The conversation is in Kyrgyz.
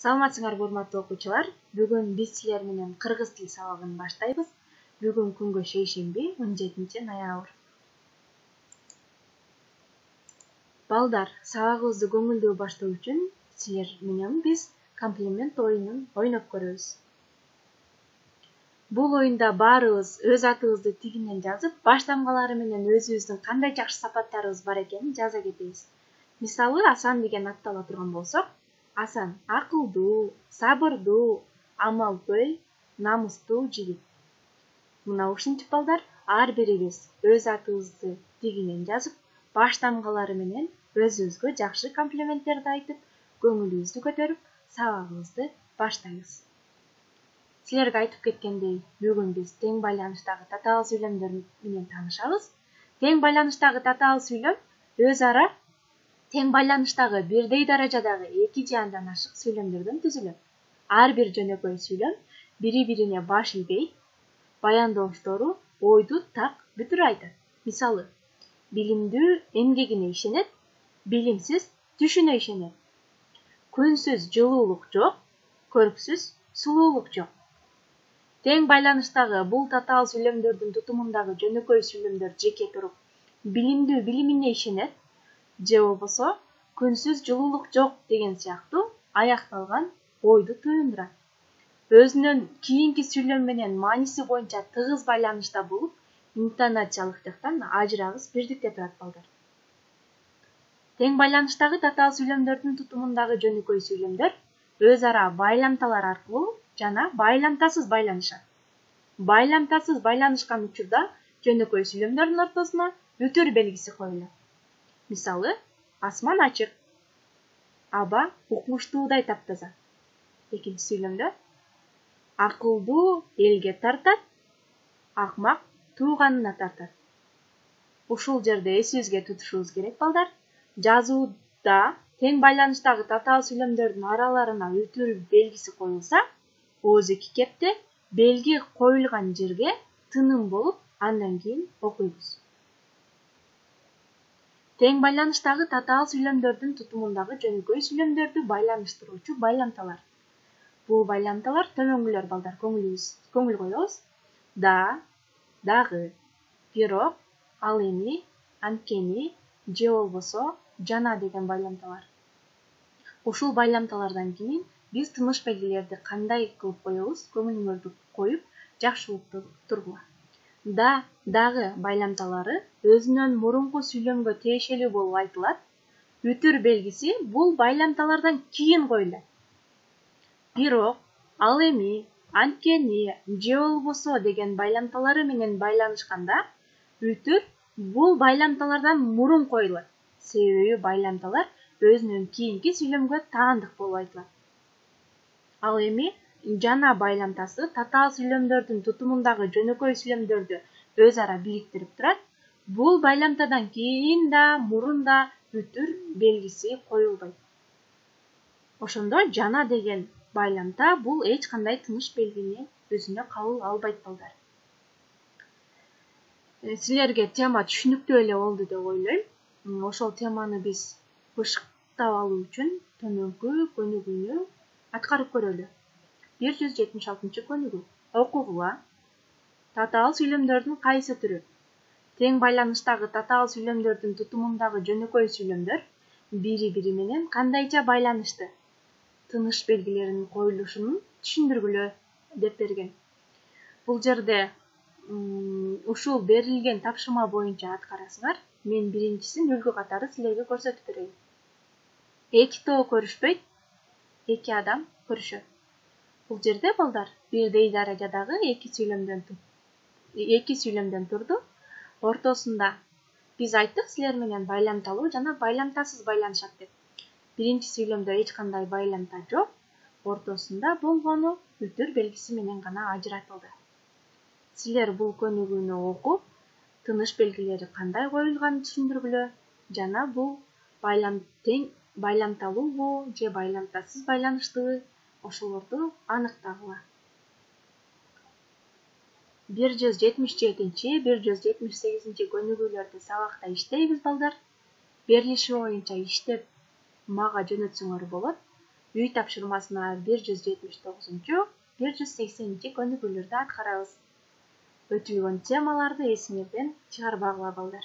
Саламатсыңарбы урматтуу окуучулар. Бүгүн биз силер менен кыргыз тил сабагын баштайбыз. Бүгүн күнгө шейшемби, 17-ноябрь. Балдар, сабагыбызды көңүлдүү баштоо үчүн силер менен биз комплимент оюнун ойноп көрөбүз. Бул оюнда баарыбыз өз атыбызды тигинен жазып, баш тамгалары менен өзүбүздүн кандай жакшы сапаттарыбыз бар экенин жаза кетебиз. Мисалы, Асан деген атты ала турган болсок, Асан акылдуу, сабырдуу, амалкөй, намыстуу жигит. Мына ушинтип балдар, ар бирибиз өз атыбызды тигинен жазып, баш тамгалары менен өзүбүзгө жакшы комплименттерди айтып, көңүлүбүздү көтөрүп, сабагыбызды баштайбыз. Силерге айтып кеткендей, бүгүн биз тең байланыштагы татаал сүйлөмдөр менен таанышабыз. Тең байланыштагы татаал сүйлөм өз ара тең байланыштагы бирдей даражадагы эки же андан ашык сүйлөмдөрдөн түзүлөт. Ар бир жөнөкөй сүйлөм бири-бирине баш ийбей, баяндооштору ойду так бүтүр айтат. Мисалы, билимдүү эмгегине ишенет, билимсиз түшүнө ишенет. Күнсүз жылуулук жок, көрксүз сулуулук жок. Тең байланыштагы бул татаал сүйлөмдөрдүн тутумундагы жөнөкөй сүйлөмдөр жеке туруп, билимдүү билимине ишенет, же болбосо күнсүз жылуулук жок деген сыяктуу аякталган ойду туюндурат. Өзүнүн кийинки сүйлөм менен мааниси боюнча тыгыз байланышта болуп, интонациялык жактан ажырагыс бирдикте турат балдар. Тең байланыштагы татаал сүйлөмдөрдүн тутумундагы жөнөкөй сүйлөмдөр өз ара байламталар аркылуу жана байламтасыз байланышат. Байламтасыз байланышкан учурда жөнөкөй сүйлөмдөрдүн ортосуна бүтүр белгиси коюлат. Мисалы, асман ачык, аба укмуштуудай таптаза. Экинчи сүйлөмдө акылдуу элге тартат, акмак тууганына тартат. Ушул жерде эсибизге тутушубуз керек балдар. Жазууда тең байланыштагы татаал сүйлөмдөрдүн араларына бүтүр белгиси коюлса, ооз-эки кепте белги коюлган жерге тыным болуп, андан кийин окуйбуз. Тең байланыштагы татаал сүйлөмдөрдүн тутумундагы жөнөкөй сүйлөмдөрдү байланыштыруучу байламталар. Бул байламталар төмөнгүлөр балдар, көңүл коебуз. Да, дагы, бирок, ал эми, анткени, же болбосо, жана деген байламталар. Ушул байламталардан кийин биз тыныш белгилерди кандай кылып коебуз, көңүлүңөрдү коюп, жакшы угуп тургула. Да, дагы байламталары өзүнөн мурунку сүйлөмгө тиешелүү болуп айтылат. Бүтүр белгиси бул байламталардан кийин коюлат. Бирок, ал эми, анткени, же болбосо деген байламталары менен байланышканда, бүтүр бул байламталардан мурун коюлат. Себеби байламталар өзүнөн кийинки сүйлөмгө таандык болуп айтылат. Ал эми, жана байламтасы татаал сүйлөмдөрдүн тутумундагы жөнөкөй сүйлөмдөрдү өз ара бириктирип турат. Бул байламтадан кийин да, мурун да бүтүр белгиси коюлбайт. Ошондо жана деген байламта бул эч кандай тыныш белгини өзүнө кабыл албайт балдар. Силерге тема түшүнүктүү эле болду деп ойлойм. Ошол теманы биз бышыктап алуу үчүн төмөнкү көнүгүүнү аткарып көрөлү. 176 көнүгүү. Окугула. Татаал сүйлөмдөрдүн кайсы түрү? Тең байланыштагы татаал сүйлөмдөрдүн тутумундагы жөнөкөй сүйлөмдөр бири-бири менен кандайча байланышты? Тыныш белгилеринин коюлушун түшүндүргүлө деп берген. Бул жерде ушул берилген тапшырма боюнча аткарасыңар. Мен биринчисин үлгү катары силерге көрсөтүп берейин. Эки тоо көрүшпөйт, эки адам көрүшөт. Бул жерде балдар бирдей даражадагы эки сүйлөмдөн турду. Ортосунда биз айттык силер менен байламталуу жана байламтасыз байланышат деп. Биринчи сүйлөмдө эч кандай байламта жок, ортосунда болгону бүтүр белгиси менен гана ажыратылды. Силер бул көнүгүүнү окуп, тыныш белгилери кандай коюлганын түшүндүргүлө жана бул тең байламталуубу же байламтасыз байланыштыбы, ошолорду аныктагыла. 177-178 көнүгүүлөрдү сабакта иштейбиз балдар. Берилиши боюнча иштеп мага жөнөтсөңөр болот. Үй тапшырмасына 179-180 көнүгүүлөрдү аткарабыз. Өтүлгөн темаларды эсиңерден чыгарбагыла балдар.